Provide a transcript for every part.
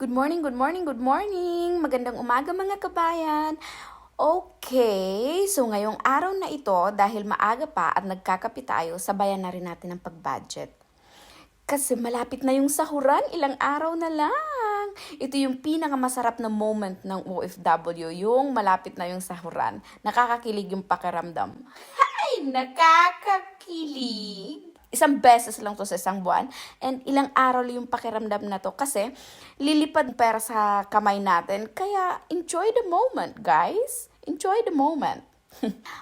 Good morning, good morning, good morning! Magandang umaga mga kabayan! Okay, so ngayong araw na ito, dahil maaga pa at nagkakape tayo, sabayan na rin natin ang pag-budget. Kasi malapit na yung sahuran, ilang araw na lang. Ito yung pinakamasarap na moment ng OFW, yung malapit na yung sahuran. Nakakakilig yung pakiramdam. Ay, nakakakilig! Isang beses lang to sa isang buwan. And ilang araw yung pakiramdam na to kasi lilipad pera sa kamay natin. Kaya enjoy the moment, guys. Enjoy the moment.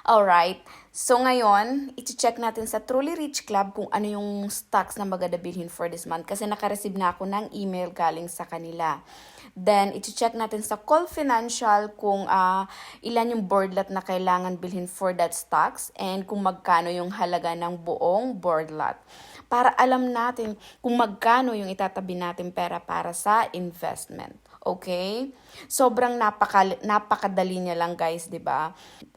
Alright. So ngayon, i-check natin sa Truly Rich Club kung ano yung stocks na maganda bilhin for this month. Kasi naka-receive na ako ng email galing sa kanila. Then, i-check natin sa Call Financial kung ilan yung board lot na kailangan bilhin for that stocks and kung magkano yung halaga ng buong board lot. Para alam natin kung magkano yung itatabi natin pera para sa investment. Okay? Sobrang napakadali niya lang, guys, 'di ba?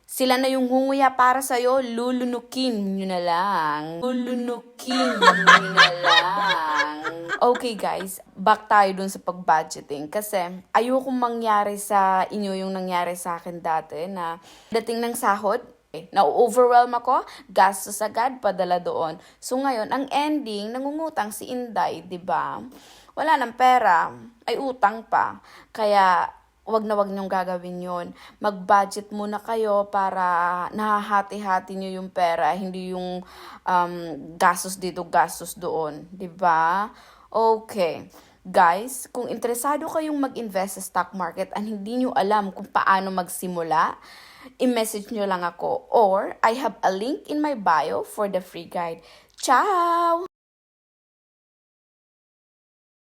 Sila na yung hunguya para sa'yo, lulunukin nyo na lang. Lulunukin nyo na lang. Okay guys, back tayo dun sa pag-budgeting. Kasi ayokong mangyari sa inyo yung nangyari sa akin dati na dating ng sahod, na-overwhelm ako, gastos agad, padala doon. So ngayon, ang ending, nangungutang si Inday, 'di ba? Wala ng pera, ay utang pa. Kaya wag niyong gagawin yon. Mag-budget muna kayo para nahahati-hati niyo yung pera, hindi yung gastos dito, gastos doon, 'di ba? Okay. Guys, kung interesado kayong mag-invest sa stock market at hindi niyo alam kung paano magsimula, i-message niyo lang ako or I have a link in my bio for the free guide. Ciao!